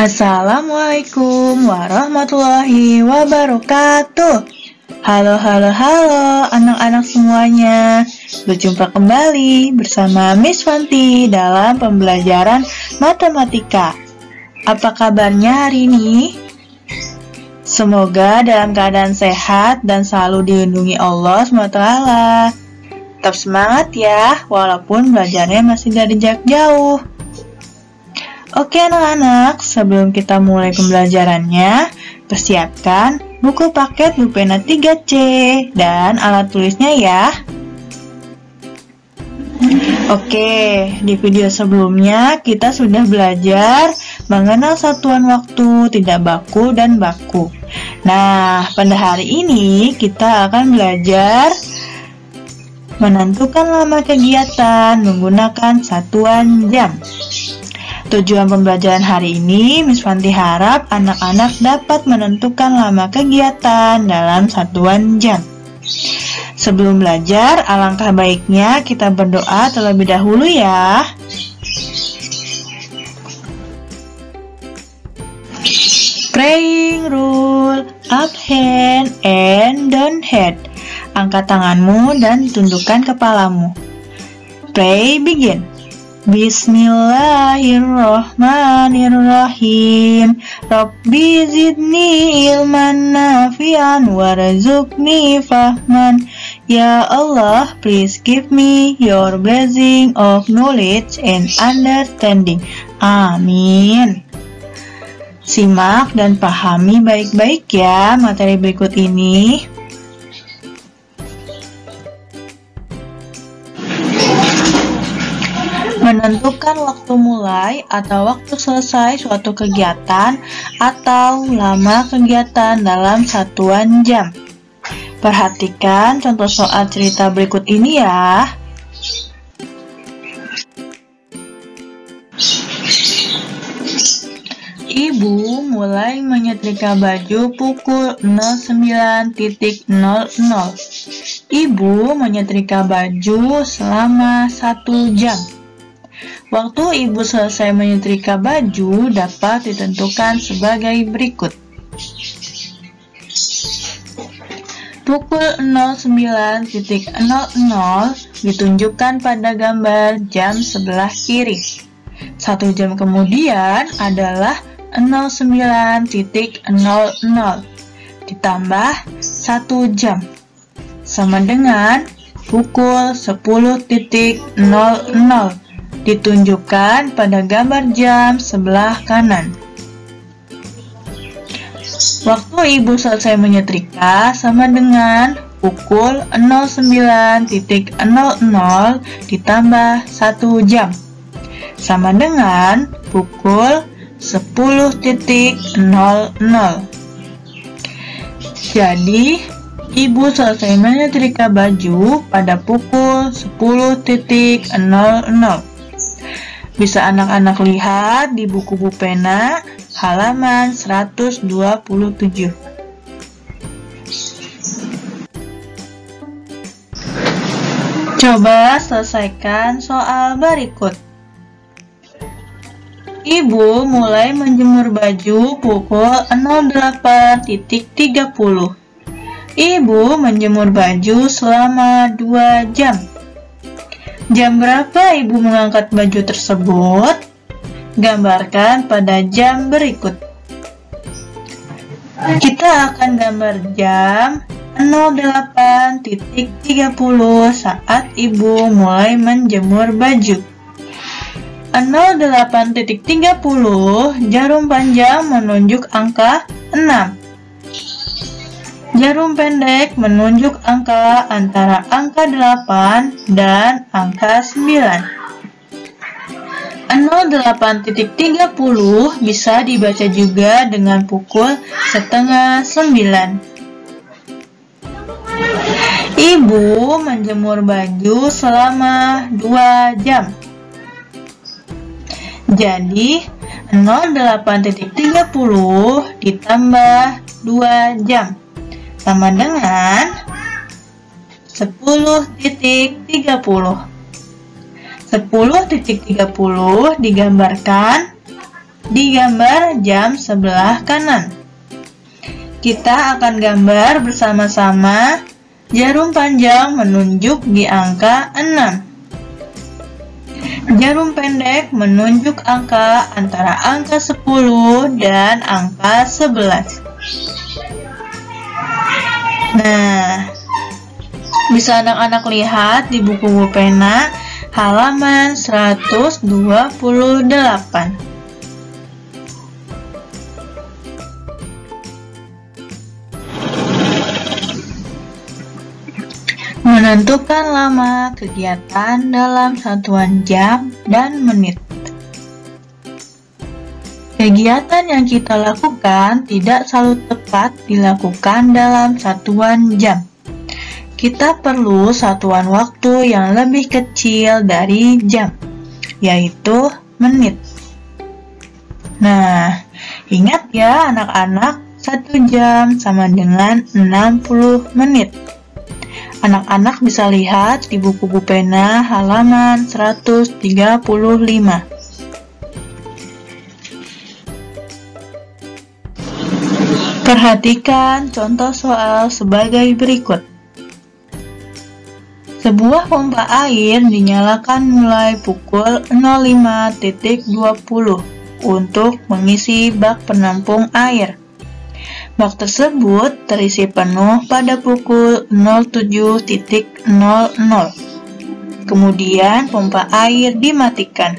Assalamualaikum warahmatullahi wabarakatuh. Halo anak-anak semuanya. Berjumpa kembali bersama Miss Fanti dalam pembelajaran matematika. Apa kabarnya hari ini? Semoga dalam keadaan sehat dan selalu dilindungi Allah SWT. Tetap semangat ya, walaupun belajarnya masih dari jarak jauh. Oke anak-anak, sebelum kita mulai pembelajarannya, persiapkan buku paket Lupena 3C dan alat tulisnya ya. Oke, di video sebelumnya kita sudah belajar mengenal satuan waktu, tidak baku dan baku. Nah, pada hari ini kita akan belajar menentukan lama kegiatan menggunakan satuan jam. Tujuan pembelajaran hari ini, Miss Fanti harap anak-anak dapat menentukan lama kegiatan dalam satuan jam. Sebelum belajar, alangkah baiknya kita berdoa terlebih dahulu ya. Praying rule, up hand and down head. Angkat tanganmu dan tundukkan kepalamu. Pray begin. Bismillahirrahmanirrahim. Rabbi zidni ilman nafi'an warzuqni fahman. Ya Allah, please give me your blessing of knowledge and understanding. Amin. Simak dan pahami baik-baik ya materi berikut ini. Menentukan waktu mulai atau waktu selesai suatu kegiatan atau lama kegiatan dalam satuan jam. Perhatikan contoh soal cerita berikut ini ya. Ibu mulai menyetrika baju pukul 09.00. Ibu menyetrika baju selama 1 jam. Waktu ibu selesai menyetrika baju dapat ditentukan sebagai berikut. Pukul 09.00 ditunjukkan pada gambar jam sebelah kiri. 1 jam kemudian adalah 09.00 ditambah 1 jam sama dengan pukul 10.00 ditunjukkan pada gambar jam sebelah kanan. Waktu ibu selesai menyetrika sama dengan pukul 09.00 ditambah 1 jam sama dengan pukul 10.00. Jadi, ibu selesai menyetrika baju pada pukul 10.00. Bisa anak-anak lihat di buku pena halaman 127. Coba selesaikan soal berikut. Ibu mulai menjemur baju pukul 08.30. Ibu menjemur baju selama 2 jam. Jam berapa ibu mengangkat baju tersebut? Gambarkan pada jam berikut. Kita akan gambar jam 08.30 saat ibu mulai menjemur baju. 08.30 jarum panjang menunjuk angka 6. Jarum pendek menunjuk angka antara angka 8 dan angka 9. 08.30 bisa dibaca juga dengan pukul 8:30. Ibu menjemur baju selama 2 jam. Jadi 08.30 ditambah 2 jam sama dengan 10.30. 10.30 digambarkan digambar jam sebelah kanan. Kita akan gambar bersama-sama jarum panjang menunjuk di angka 6. Jarum pendek menunjuk angka antara angka 10 dan angka 11. Nah, bisa anak-anak lihat di buku pena halaman 128. Menentukan lama kegiatan dalam satuan jam dan menit. Kegiatan yang kita lakukan tidak selalu tepat dilakukan dalam satuan jam. Kita perlu satuan waktu yang lebih kecil dari jam, yaitu menit. Nah, ingat ya anak-anak, 1 jam sama dengan 60 menit. Anak-anak bisa lihat di buku pena halaman 135. Perhatikan contoh soal sebagai berikut. Sebuah pompa air dinyalakan mulai pukul 05.20 untuk mengisi bak penampung air. Bak tersebut terisi penuh pada pukul 07.00. Kemudian pompa air dimatikan.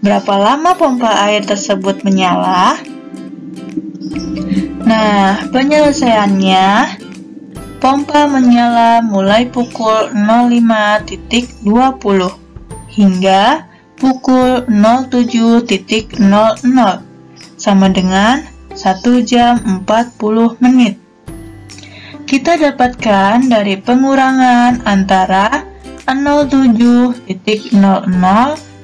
Berapa lama pompa air tersebut menyala? Nah, penyelesaiannya, pompa menyala mulai pukul 05.20 hingga pukul 07.00 sama dengan 1 jam 40 menit. Kita dapatkan dari pengurangan antara 07.00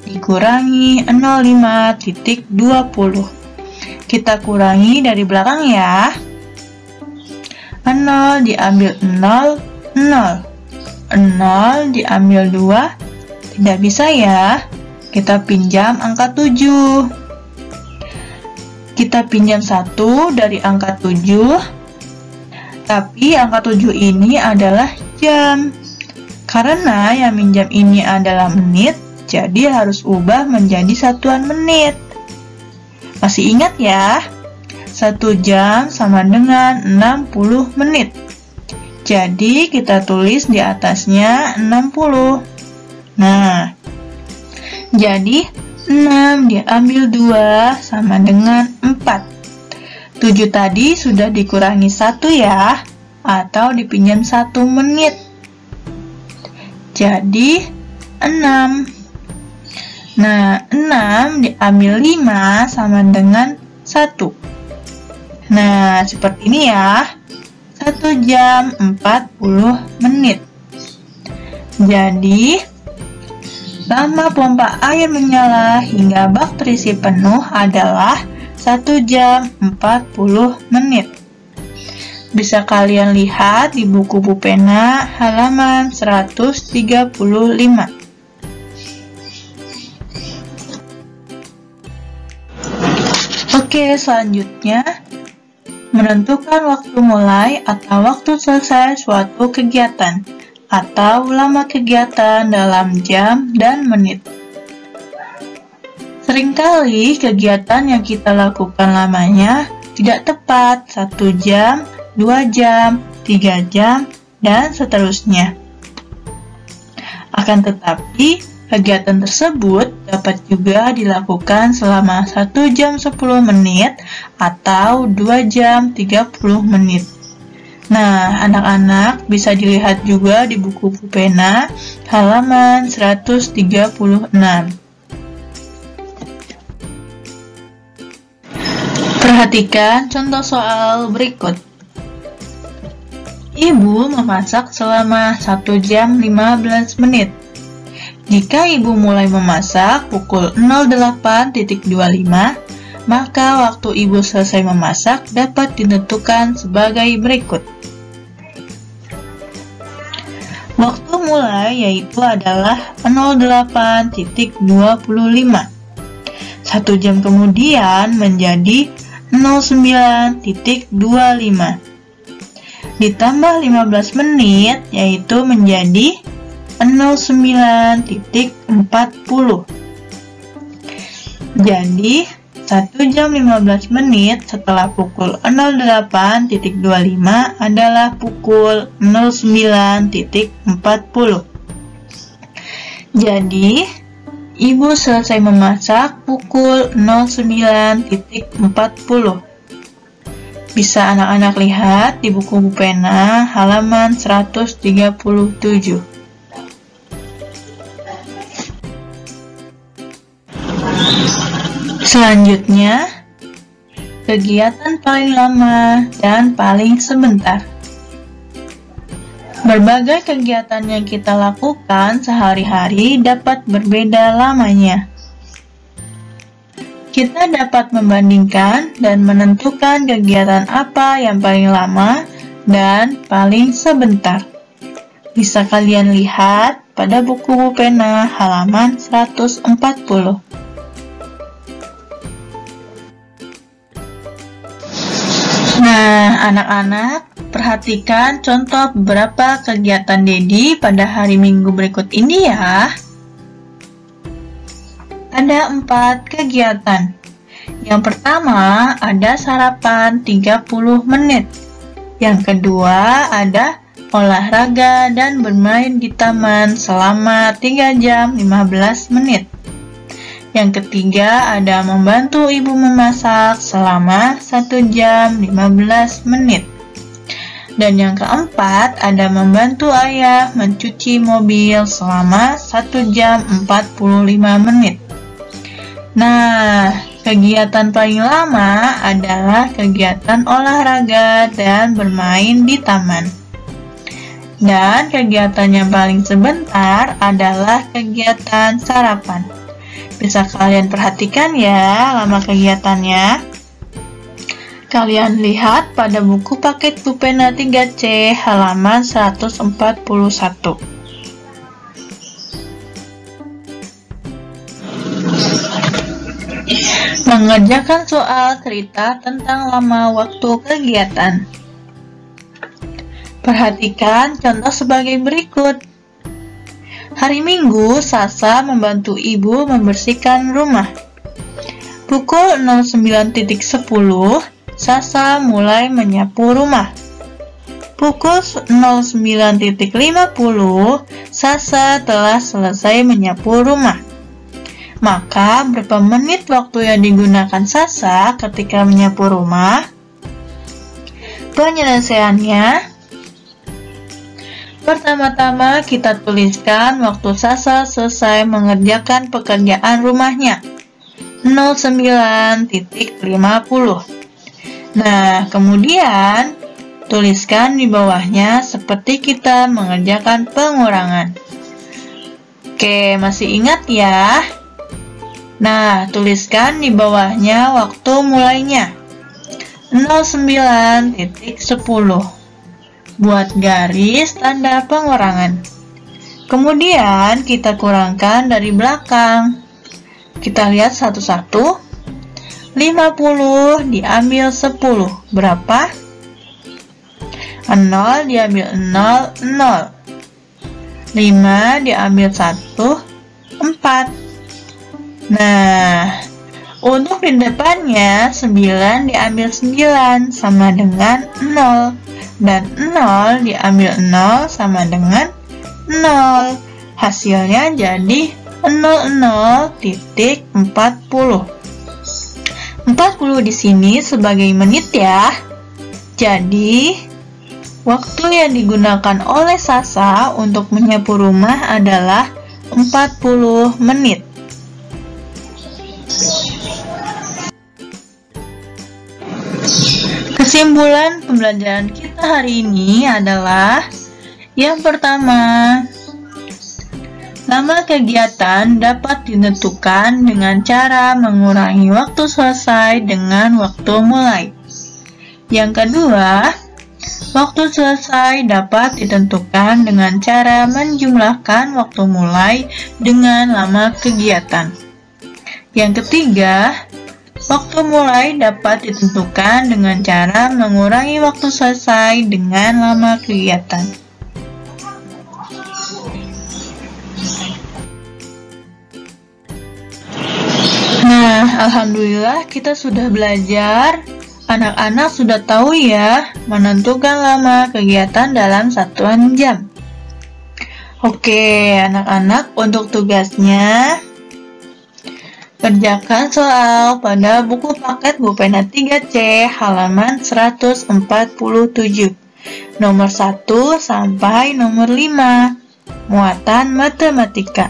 dikurangi 05.20. Kita kurangi dari belakang ya. 0 diambil 0, 0. 0 diambil 2, tidak bisa ya. Kita pinjam angka 7. Kita pinjam 1 dari angka 7, tapi angka 7 ini adalah jam. Karena yang minjam ini adalah menit, jadi harus ubah menjadi satuan menit. Masih ingat ya? 1 jam sama dengan 60 menit. Jadi kita tulis di atasnya 60. Nah, jadi 6 diambil 2 sama dengan 4. 7 tadi sudah dikurangi 1 ya, atau dipinjam 1 menit. Jadi 6. Nah, 6 diambil 5 sama dengan 1. Nah, seperti ini ya. 1 jam 40 menit. Jadi lama pompa air menyala hingga bak terisi penuh adalah 1 jam 40 menit. Bisa kalian lihat di buku pena halaman 135. Oke, selanjutnya menentukan waktu mulai atau waktu selesai suatu kegiatan atau lama kegiatan dalam jam dan menit. Seringkali kegiatan yang kita lakukan lamanya tidak tepat 1 jam, 2 jam, 3 jam, dan seterusnya. Akan tetapi, kegiatan tersebut dapat juga dilakukan selama 1 jam 10 menit atau 2 jam 30 menit. Nah, anak-anak bisa dilihat juga di buku pena halaman 136. Perhatikan contoh soal berikut. Ibu memasak selama 1 jam 15 menit. Jika ibu mulai memasak pukul 08.25, maka waktu ibu selesai memasak dapat ditentukan sebagai berikut. Waktu mulai yaitu adalah 08.25. 1 jam kemudian menjadi 09.25. Ditambah 15 menit yaitu menjadi 09.40. Jadi 1 jam 15 menit setelah pukul 08.25 adalah pukul 09.40. Jadi ibu selesai memasak pukul 09.40. Bisa anak-anak lihat di buku pena halaman 137. Selanjutnya, kegiatan paling lama dan paling sebentar. Berbagai kegiatan yang kita lakukan sehari-hari dapat berbeda lamanya. Kita dapat membandingkan dan menentukan kegiatan apa yang paling lama dan paling sebentar. Bisa kalian lihat pada buku pena halaman 140. Nah, anak-anak, perhatikan contoh beberapa kegiatan Dedi pada hari Minggu berikut ini ya. Ada 4 kegiatan. Yang pertama, ada sarapan 30 menit. Yang kedua, ada olahraga dan bermain di taman selama 3 jam 15 menit. Yang ketiga, ada membantu ibu memasak selama 1 jam 15 menit. Dan yang keempat, ada membantu ayah mencuci mobil selama 1 jam 45 menit. Nah, kegiatan paling lama adalah kegiatan olahraga dan bermain di taman. Dan kegiatan yang paling sebentar adalah kegiatan sarapan. Bisa kalian perhatikan ya lama kegiatannya. Kalian lihat pada buku paket pulpena 3C halaman 141. Mengerjakan soal cerita tentang lama waktu kegiatan. Perhatikan contoh sebagai berikut. Hari Minggu, Sasa membantu ibu membersihkan rumah. Pukul 09.10, Sasa mulai menyapu rumah. Pukul 09.50, Sasa telah selesai menyapu rumah. Maka, berapa menit waktu yang digunakan Sasa ketika menyapu rumah? Penyelesaiannya, pertama-tama kita tuliskan waktu Sasa selesai mengerjakan pekerjaan rumahnya, 09.50. Nah, kemudian tuliskan di bawahnya seperti kita mengerjakan pengurangan. Oke, masih ingat ya? Nah, tuliskan di bawahnya waktu mulainya, 09.10. Buat garis tanda pengurangan. Kemudian kita kurangkan dari belakang. Kita lihat satu-satu. 50 diambil 10. Berapa? 0 diambil 0, 0. 5 diambil 1, 4. Nah, untuk di depannya 9 diambil 9 sama dengan 0. Dan 0 diambil 0 sama dengan 0. Hasilnya jadi 00.40. 40 di sini sebagai menit ya. Jadi, waktu yang digunakan oleh Sasa untuk menyapu rumah adalah 40 menit. Kesimpulan pembelajaran kita hari ini adalah yang pertama, lama kegiatan dapat ditentukan dengan cara mengurangi waktu selesai dengan waktu mulai. Yang kedua, waktu selesai dapat ditentukan dengan cara menjumlahkan waktu mulai dengan lama kegiatan. Yang ketiga, waktu mulai dapat ditentukan dengan cara mengurangi waktu selesai dengan lama kegiatan. Nah, alhamdulillah kita sudah belajar. Anak-anak sudah tahu ya menentukan lama kegiatan dalam satuan jam. Oke, anak-anak, untuk tugasnya kerjakan soal pada buku paket Bupena 3C halaman 147, nomor 1 sampai nomor 5, muatan matematika.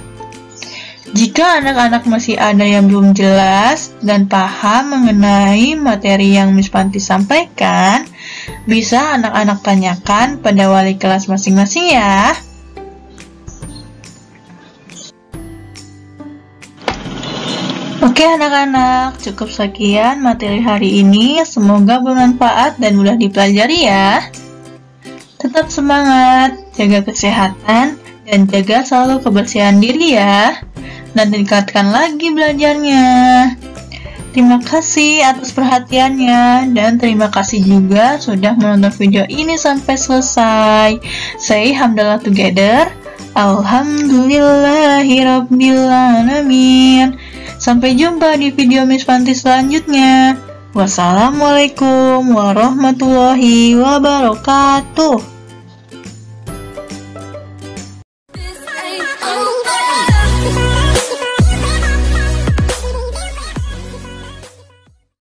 Jika anak-anak masih ada yang belum jelas dan paham mengenai materi yang Miss Fanti sampaikan, bisa anak-anak tanyakan pada wali kelas masing-masing ya. Oke anak-anak, cukup sekian materi hari ini. Semoga bermanfaat dan mudah dipelajari ya. Tetap semangat, jaga kesehatan, dan jaga selalu kebersihan diri ya. Dan tingkatkan lagi belajarnya. Terima kasih atas perhatiannya, dan terima kasih juga sudah menonton video ini sampai selesai. Say hamdalah together. Alhamdulillahirrabbilalamin. Sampai jumpa di video Miss Fanti selanjutnya. Wassalamualaikum warahmatullahi wabarakatuh.